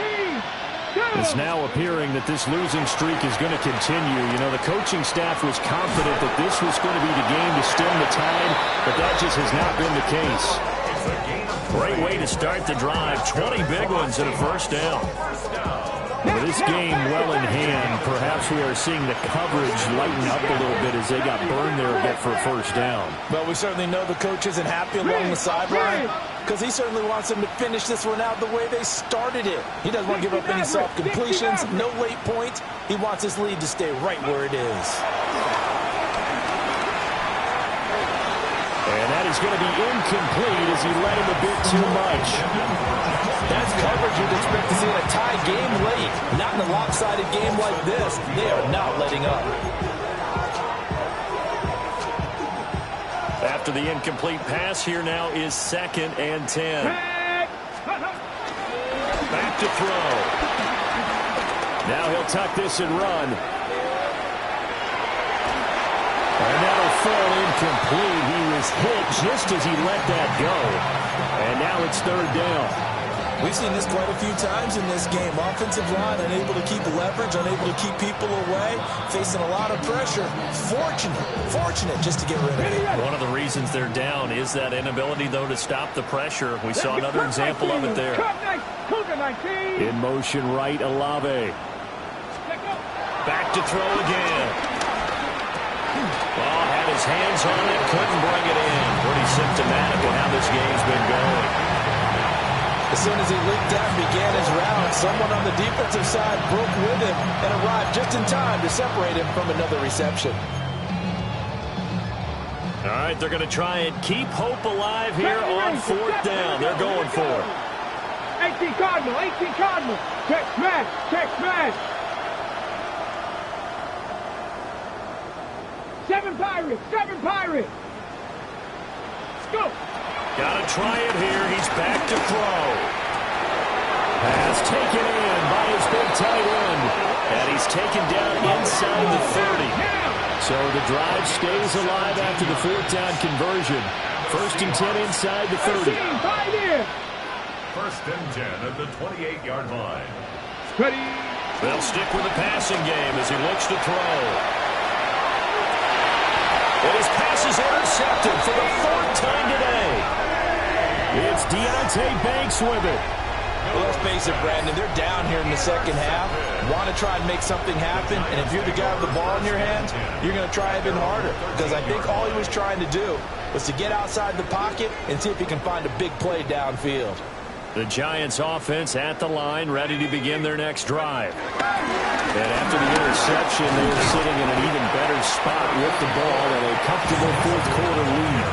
It's now appearing that this losing streak is going to continue. You know, the coaching staff was confident that this was going to be the game to stem the tide, but that just has not been the case. Great way to start the drive. 20 big ones and a first down. With this game well in hand, perhaps we are seeing the coverage lighten up a little bit as they got burned there a bit for a first down. Well, we certainly know the coach isn't happy along the sideline, because he certainly wants them to finish this one out the way they started it. He doesn't want to give up any soft completions, no late points. He wants his lead to stay right where it is. And that is going to be incomplete as he led him a bit too much. That's coverage you'd expect to see in a tie game late. Not in a lopsided game like this. They are not letting up. After the incomplete pass, here now is 2nd and 10. Back to throw. Now he'll tuck this and run. And that'll fall incomplete. He was hit just as he let that go. And now it's 3rd down. We've seen this quite a few times in this game. Offensive line unable to keep leverage, unable to keep people away, facing a lot of pressure. Fortunate just to get rid of it. One of the reasons they're down is that inability, though, to stop the pressure. We saw another example of it there. In motion right, Olave. Back to throw again. Ball had his hands on it, couldn't bring it in. Pretty symptomatic of how this game's been going. As soon as he leaped out and began his round, someone on the defensive side broke with him and arrived just in time to separate him from another reception. All right, they're going to try and keep hope alive here on 4th down. They're going for it. 18 Cardinal, 18 Cardinal. Check smash, check smash. 7 Pirates, 7 Pirates. Let's go. Got to try it here. He's back to throw. Pass taken in by his big tight end. And he's taken down inside the 30. So the drive stays alive after the 4th down conversion. 1st and 10 inside the 30. 1st and 10 at the 28-yard line. Ready. They'll stick with the passing game as he looks to throw. And his pass is intercepted for the 4th time today. It's Deontay Banks with it. Well, let's face it, Brandon, they're down here in the second half. Want to try and make something happen, and if you're the guy with the ball in your hands, you're going to try even harder, because I think all he was trying to do was to get outside the pocket and see if he can find a big play downfield. The Giants offense at the line, ready to begin their next drive. And after the interception, they are sitting in an even better spot with the ball and a comfortable fourth quarter lead.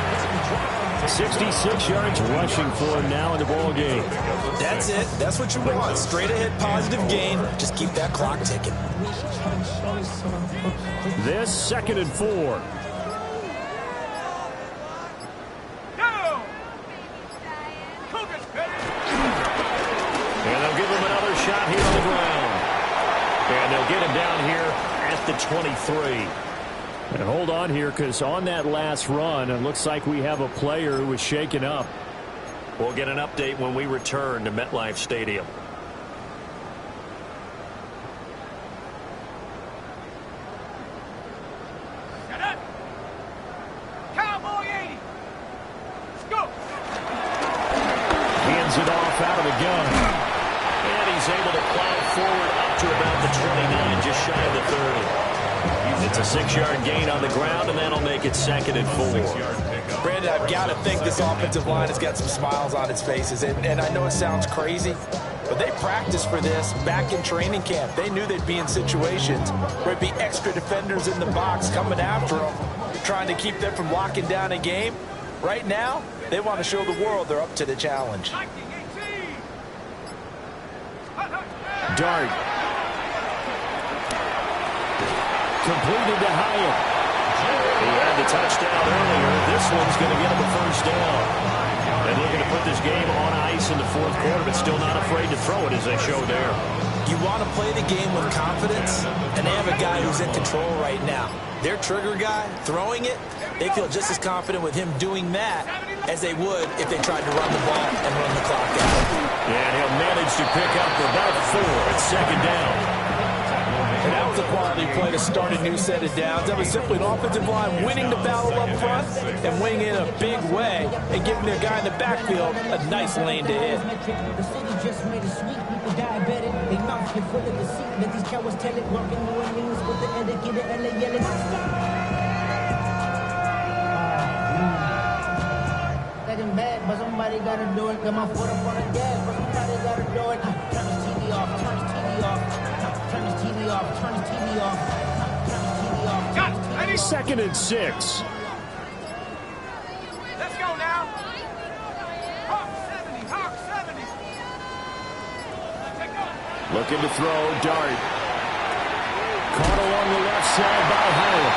66 yards rushing for him now in the ball game. That's it. That's what you want. Straight ahead positive gain. Just keep that clock ticking. This 2nd and 4. And they'll give him another shot here on the ground. And they'll get him down here at the 23. And hold on here, because on that last run, it looks like we have a player who was shaken up. We'll get an update when we return to MetLife Stadium. Cowboy 80. Let's go. Hands it off out of the gun. And he's able to plow forward up to about the 29, just shy of the 30. It's a 6-yard gain on the ground, and that'll make it 2nd and 4. Brandon, I've got to think this offensive line has got some smiles on its faces. And I know it sounds crazy, but they practiced for this back in training camp. They knew they'd be in situations where it'd be extra defenders in the box coming after them, trying to keep them from locking down a game. Right now, they want to show the world they're up to the challenge. Dart. Completed to Hyatt. He had the touchdown earlier. This one's going to get him a first down. And looking to put this game on ice in the fourth quarter, but still not afraid to throw it as they show there. You want to play the game with confidence, and they have a guy who's in control right now. Their trigger guy, throwing it, they feel just as confident with him doing that as they would if they tried to run the ball and run the clock out. And he'll manage to pick up about 4 at 2nd down. And that was a quality play to start a new set of downs. That was simply an offensive line winning the battle up front and winning in a big way and giving their guy in the backfield a nice lane to hit. The city just made it sweet. People diabetic. They mouth get full of deceit. Let these cowards tell it. Walking New Orleans with the etiquette of LA yelling. That ain't bad, but somebody gotta do it. Got my foot up on the gas, but somebody gotta do it. Turn this TV off. Turn this TV off. Turn this TV off. Turn this TV off. Turn this TV off. Got it. Ready? 2nd and 6. Let's go now. Hawk 70. Hawk 70. Take off. Looking to throw. Dart. Caught along the left side by Howard.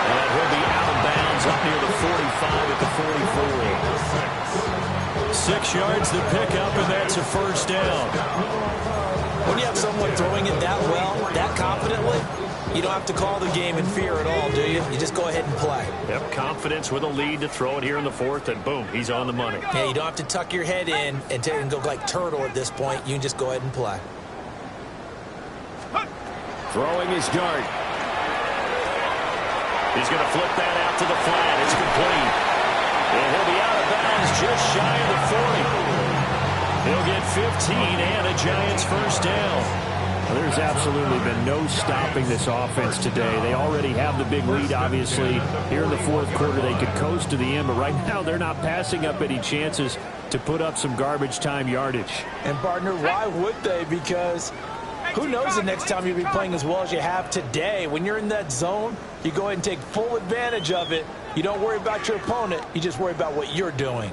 And he'll be out of bounds up near the 45 at the 44. 6 yards the pickup, and that's a first down. When you have someone throwing it that well, that confidently, you don't have to call the game in fear at all, do you? You just go ahead and play. Yep, confidence with a lead to throw it here in the 4th, and boom, he's on the money. Yeah, you don't have to tuck your head in and go like turtle at this point. You can just go ahead and play. Throwing his Dart. He's going to flip that out to the flat. It's complete. And he'll be out of bounds just shy of the 40. He'll get 15 and a Giants first down. Well, there's absolutely been no stopping this offense today. They already have the big lead, obviously. Here in the fourth quarter, they could coast to the end, but right now they're not passing up any chances to put up some garbage time yardage. And, partner, why would they? Because who knows the next time you'll be playing as well as you have today. When you're in that zone, you go ahead and take full advantage of it. You don't worry about your opponent. You just worry about what you're doing.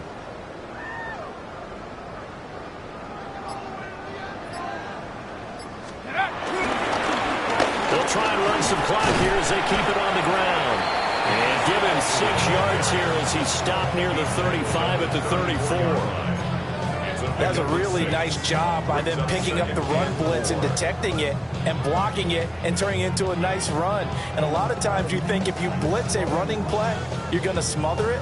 They'll try and run some clock here as they keep it on the ground. And give him 6 yards here as he stopped near the 35 at the 34. That's a really nice job by them picking up the run blitz and detecting it and blocking it and turning it into a nice run. And a lot of times you think if you blitz a running play, you're going to smother it.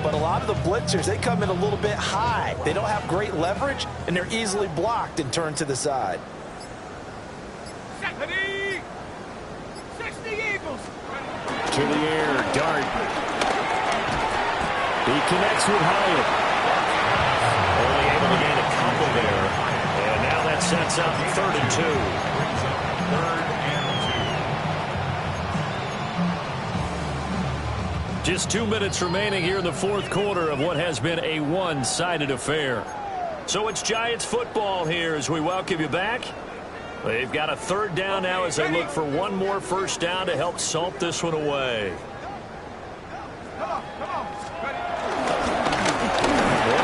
But a lot of the blitzers, they come in a little bit high. They don't have great leverage, and they're easily blocked and turned to the side. 70. 60 Eagles. To the air, Dart. He connects with Hyatt. 2 minutes remaining here in the fourth quarter of what has been a one-sided affair. So it's Giants football here as we welcome you back. They've got a third down now as they look for one more first down to help salt this one away. One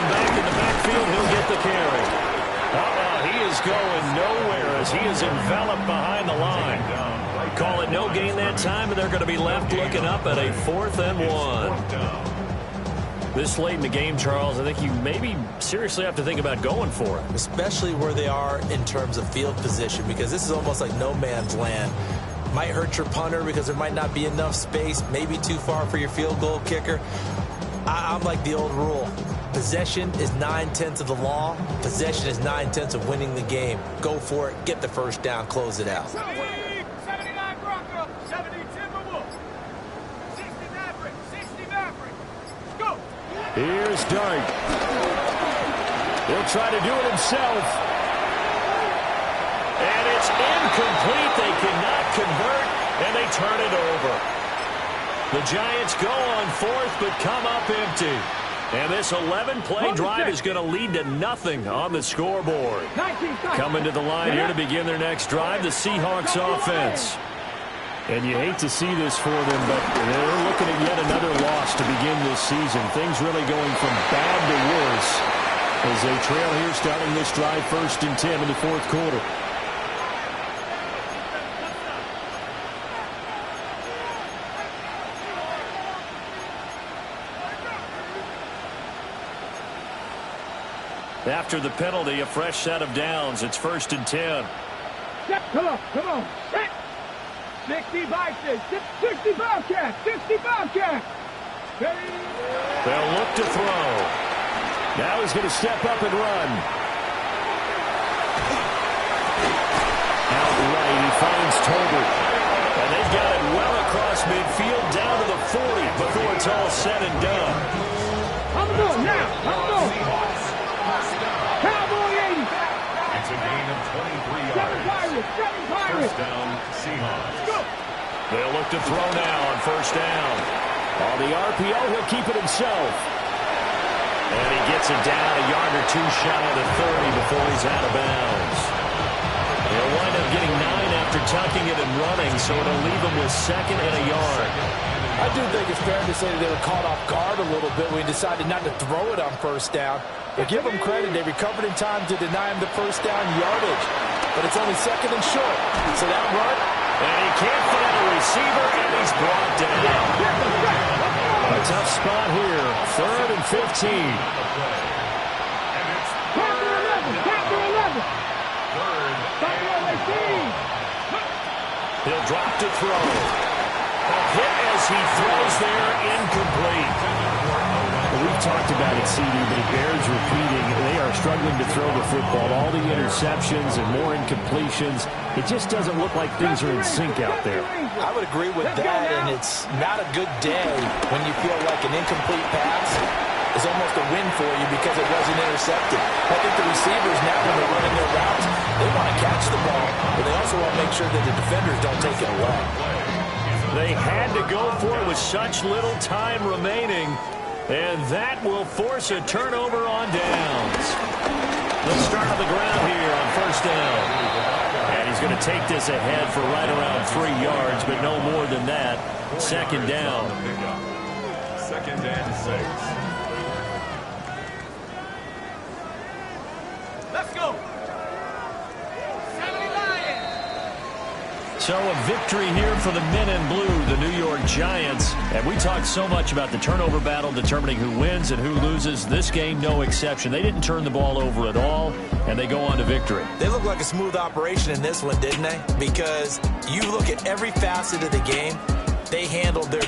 back in the backfield, he'll get the carry. He is going nowhere as he is enveloped behind the line. Call it no gain that time, and they're going to be left looking up at a 4th and 1. This late in the game, Charles, I think you maybe seriously have to think about going for it. Especially where they are in terms of field position, because this is almost like no man's land. Might hurt your punter because there might not be enough space, maybe too far for your field goal kicker. I'm like the old rule. Possession is 9/10 of the law. Possession is 9/10 of winning the game. Go for it. Get the first down. Close it out. 79 Bronco, 70 Timberwolves, 60 Maverick, 60 Maverick. Go. Here's Dart. He'll try to do it himself. And it's incomplete. They cannot convert, and they turn it over. The Giants go on 4th, but come up empty. And this 11-play drive is going to lead to nothing on the scoreboard. Coming to the line here to begin their next drive, the Seahawks offense. And you hate to see this for them, but they're looking at yet another loss to begin this season. Things really going from bad to worse as they trail here starting this drive 1st and 10 in the fourth quarter. After the penalty, a fresh set of downs. It's 1st and 10. Come on. Set. 60 Bison, 60 Bobcat, 60 Bobcat. They'll look to throw. Now he's going to step up and run. Outright, he finds Tolbert. And they've got it well across midfield down to the 40 before it's all said and done. I'm going now. Cowboy 80. It's a gain of 23 yards. 7 Pirates. First down, Seahawks. Go. They'll look to throw now on first down. On the RPO, he'll keep it himself. And he gets it down a yard or two shy of the 30 before he's out of bounds. They'll wind up getting 9 after tucking it and running, so it'll leave him with 2nd and a yard. I do think it's fair to say that they were caught off guard a little bit when he decided not to throw it on first down. But give them credit, they recovered in time to deny him the first down yardage. But it's only 2nd and short. So that run, and he can't find a receiver, and he's brought down. A tough spot here. 3rd and 15. Captain 11. He'll drop to throw. A hit as he throws there, incomplete. Well, we've talked about it, CD, but it bears repeating. They are struggling to throw the football. All the interceptions and more incompletions. It just doesn't look like things are in sync out there. I would agree with that, and it's not a good day when you feel like an incomplete pass is almost a win for you because it wasn't intercepted. I think the receivers now, when they're running their routes, they want to catch the ball, but they also want to make sure that the defenders don't take it away. They had to go for it with such little time remaining, and that will force a turnover on downs. They'll start on the ground here on first down. And he's going to take this ahead for right around 3 yards, but no more than that. 2nd down. 2nd and 6. Let's go. 70 Lions. So a victory here for the men in blue, the New York Giants. And we talked so much about the turnover battle determining who wins and who loses. This game, no exception. They didn't turn the ball over at all, and they go on to victory. They look like a smooth operation in this one, didn't they? Because you look at every facet of the game, they handled their